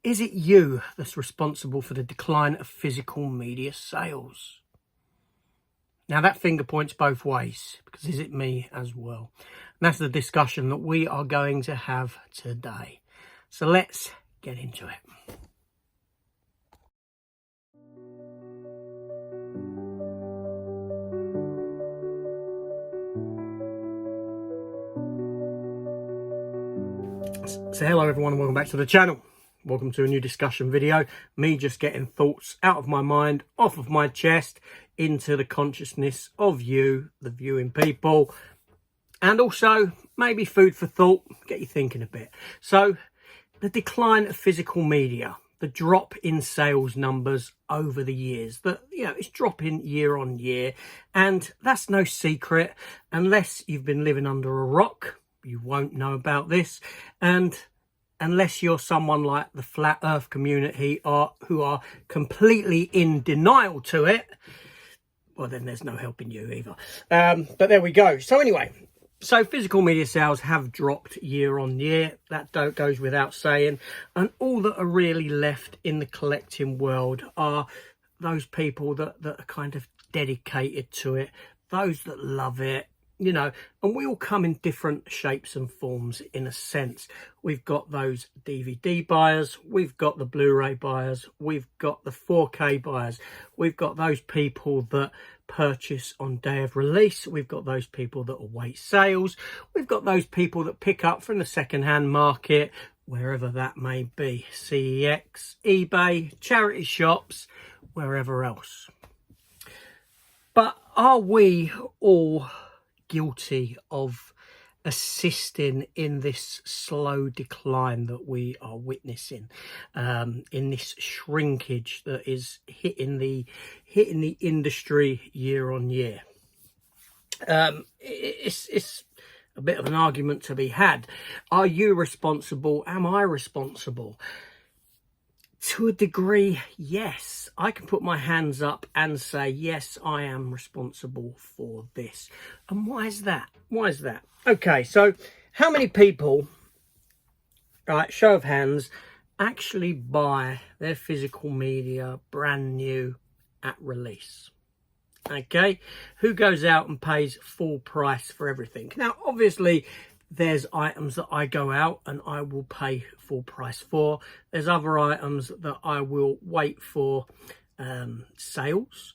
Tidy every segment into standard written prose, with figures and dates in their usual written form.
Is it you that's responsible for the decline of physical media sales? Now that finger points both ways, because is it me as well? And that's the discussion that we are going to have today. So let's get into it. So hello everyone and welcome back to the channel. Welcome to a new discussion video. Me just getting thoughts out of my mind, off of my chest, into the consciousness of you, the viewing people, and also maybe food for thought, get you thinking a bit. So the decline of physical media, the drop in sales numbers over the years, that it's dropping year on year, and that's no secret. Unless you've been living under a rock, you won't know about this, and unless you're someone like the flat earth community who are completely in denial to it, well then there's no helping you either. But there we go. So anyway, so physical media sales have dropped year on year. That goes without saying. And all that are really left in the collecting world are those people that are kind of dedicated to it, those that love it, and we all come in different shapes and forms in a sense. We've got those DVD buyers, we've got the Blu-ray buyers, we've got the 4K buyers, we've got those people that purchase on day of release, we've got those people that await sales, we've got those people that pick up from the second-hand market, wherever that may be, CEX, eBay, charity shops, wherever else. But are we all guilty of assisting in this slow decline that we are witnessing, in this shrinkage that is hitting the industry year on year? It's a bit of an argument to be had. Are you responsible? Am I responsible? To a degree, yes. I can put my hands up and say, yes, I am responsible for this. And why is that? Why is that? Okay, so how many people, right, show of hands, actually buy their physical media brand new at release? Okay, who goes out and pays full price for everything? Now, obviously, there's items that I go out and I will pay full price for. There's other items that I will wait for sales,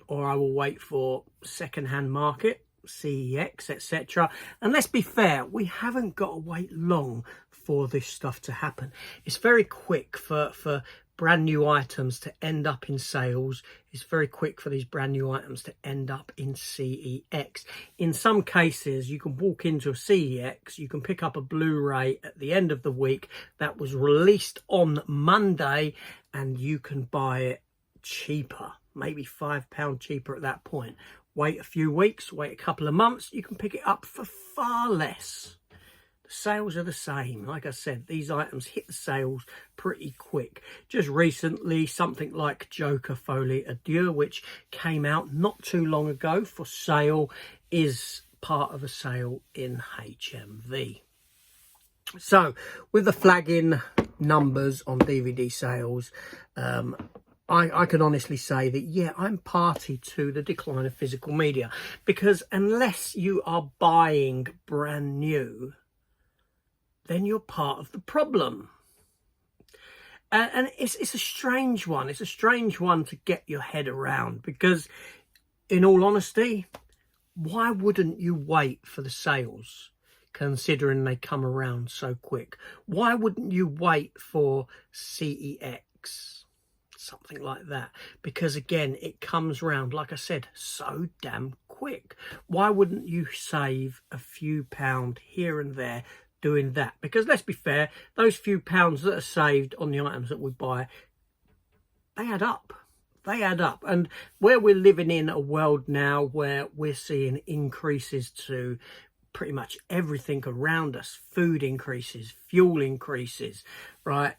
or I will wait for second-hand market, CEX, etc. And let's be fair, we haven't got to wait long for this stuff to happen. It's very quick for brand new items to end up in sales. It's very quick for these brand new items to end up in CEX. In some cases, you can walk into a CEX, you can pick up a Blu-ray at the end of the week that was released on Monday, and you can buy it cheaper, maybe £5 cheaper at that point. Wait a few weeks, wait a couple of months, you can pick it up for far less. Sales are the same. Like I said, these items hit the sales pretty quick. Just recently, something like Joker Folie à Deux, which came out not too long ago for sale, is part of a sale in HMV. So with the flagging numbers on DVD sales, I can honestly say that, yeah, I'm party to the decline of physical media, because unless you are buying brand new, then you're part of the problem. And it's a strange one. It's a strange one to get your head around, because in all honesty, why wouldn't you wait for the sales, considering they come around so quick? Why wouldn't you wait for CEX, something like that? Because again, it comes round, like I said, so damn quick. Why wouldn't you save a few pound here and there doing that? Because let's be fair, those few pounds that are saved on the items that we buy, they add up. They add up. And where we're living in a world now where we're seeing increases to pretty much everything around us, food increases, fuel increases, right,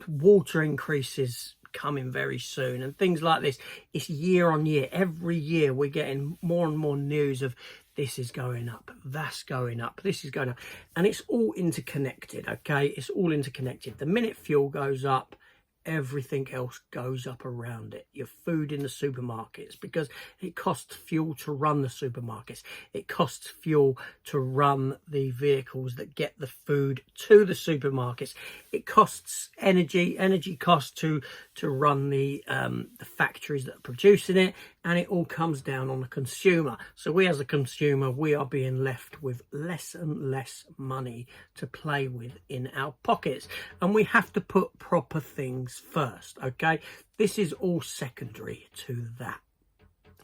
water increases coming very soon, and things like this. It's year on year. Every year we're getting more and more news of this is going up, that's going up, this is going up, and it's all interconnected. Okay, it's all interconnected. The minute fuel goes up, everything else goes up around it. Your food in the supermarkets, because it costs fuel to run the supermarkets. It costs fuel to run the vehicles that get the food to the supermarkets. It costs energy costs to run the factories that are producing it, and it all comes down on the consumer. So we as a consumer, we are being left with less and less money to play with in our pockets, and we have to put proper things first. Okay, this is all secondary to that.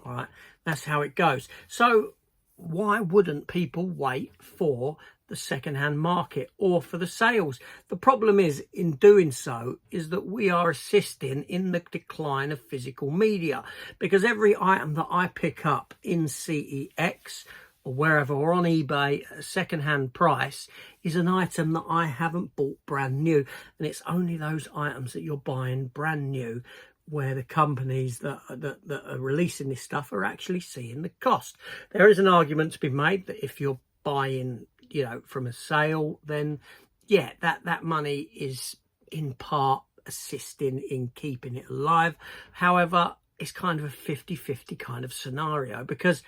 All right, that's how it goes. So why wouldn't people wait for the second-hand market or for the sales? The problem is, in doing so, is that we are assisting in the decline of physical media, because every item that I pick up in CEX or wherever, or on eBay at a second-hand price, is an item that I haven't bought brand new. And it's only those items that you're buying brand new where the companies that are releasing this stuff are actually seeing the cost. There is an argument to be made that if you're buying, you know, from a sale, then yeah, that money is in part assisting in keeping it alive. However, it's kind of a 50-50 kind of scenario, because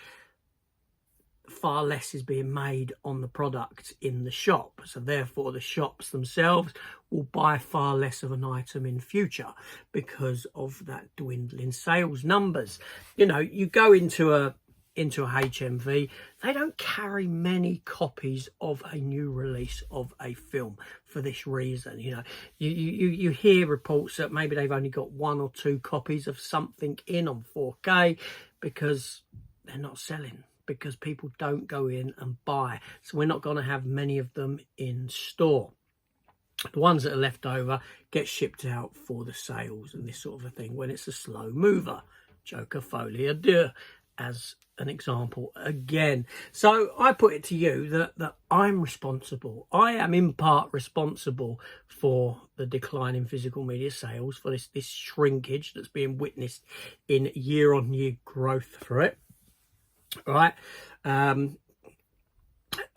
far less is being made on the product in the shop, so therefore the shops themselves will buy far less of an item in future because of that dwindling sales numbers. You know, you go into a HMV, they don't carry many copies of a new release of a film for this reason. You know, you hear reports that maybe they've only got 1 or 2 copies of something in on 4K because they're not selling, because people don't go in and buy. So we're not going to have many of them in store. The ones that are left over get shipped out for the sales and this sort of a thing when it's a slow mover. Joker folie à deux as an example again. So I put it to you that I'm responsible. I am in part responsible for the decline in physical media sales, for this shrinkage that's being witnessed in year-on-year growth for it. Right,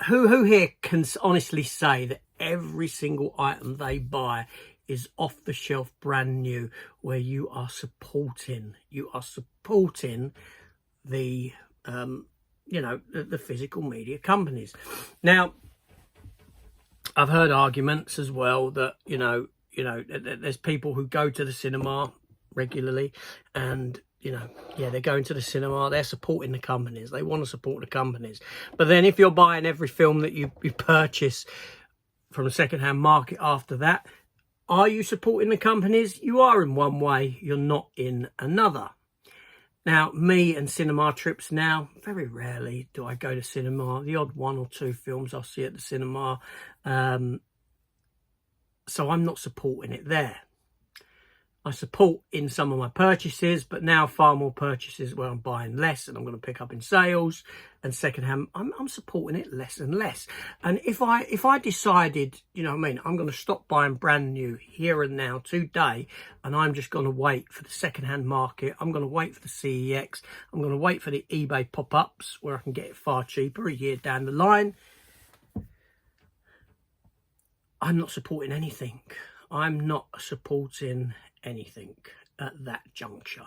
who here can honestly say that every single item they buy is off the shelf brand new, where you are supporting the you know, the physical media companies? Now, I've heard arguments as well that you know there's people who go to the cinema regularly, and you know, yeah, they're going to the cinema, they're supporting the companies, they want to support the companies. But then if you're buying every film that you purchase from a second-hand market after that, are you supporting the companies? You are in one way, you're not in another. Now, me and cinema trips now, very rarely do I go to cinema. The odd 1 or 2 films I'll see at the cinema. So I'm not supporting it there. I support in some of my purchases, but now far more purchases where I'm buying less and I'm going to pick up in sales and secondhand. I'm supporting it less and less. And if I decided, you know what I mean, I'm going to stop buying brand new here and now today, and I'm just going to wait for the secondhand market. I'm going to wait for the CEX. I'm going to wait for the eBay pop-ups where I can get it far cheaper a year down the line. I'm not supporting anything. I'm not supporting anything at that juncture,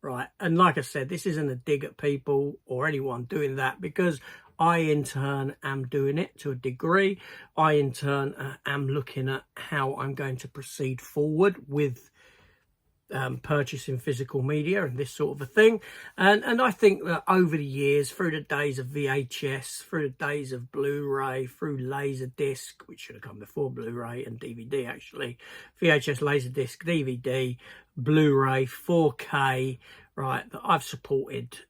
right? And like I said, this isn't a dig at people or anyone doing that, because I in turn am doing it to a degree. I in turn am looking at how I'm going to proceed forward with purchasing physical media and this sort of a thing. And I think that over the years, through the days of VHS, through the days of Blu-ray, through Laserdisc, which should have come before Blu-ray and DVD actually, VHS, Laserdisc, DVD, Blu-ray, 4K, right, that I've supported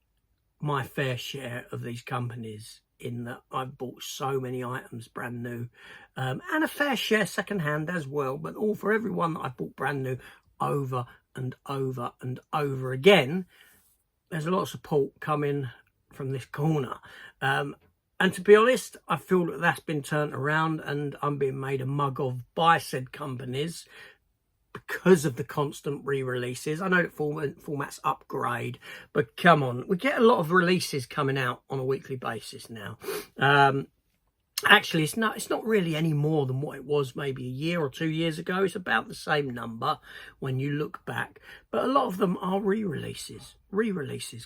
my fair share of these companies, in that I've bought so many items brand new, and a fair share second-hand as well, but all for everyone that I bought brand new over and over and over again. There's a lot of support coming from this corner, and to be honest, I feel that that's been turned around and I'm being made a mug of by said companies because of the constant re-releases. I know that formats upgrade, but come on, we get a lot of releases coming out on a weekly basis now. Actually, it's not really any more than what it was maybe a year or 2 years ago. It's about the same number when you look back. But a lot of them are re-releases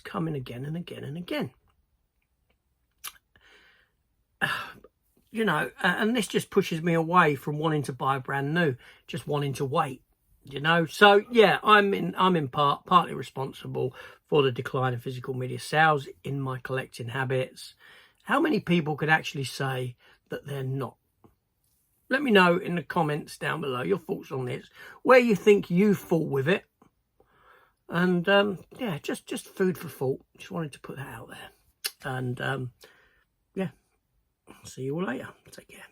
coming again and again and again. You know, and this just pushes me away from wanting to buy a brand new, just wanting to wait. You know, so yeah, I'm in partly responsible for the decline in physical media sales in my collecting habits. How many people could actually say that they're not? Let me know in the comments down below your thoughts on this, where you think you fall with it. And yeah, just food for thought. Just wanted to put that out there. And yeah, see you all later. Take care.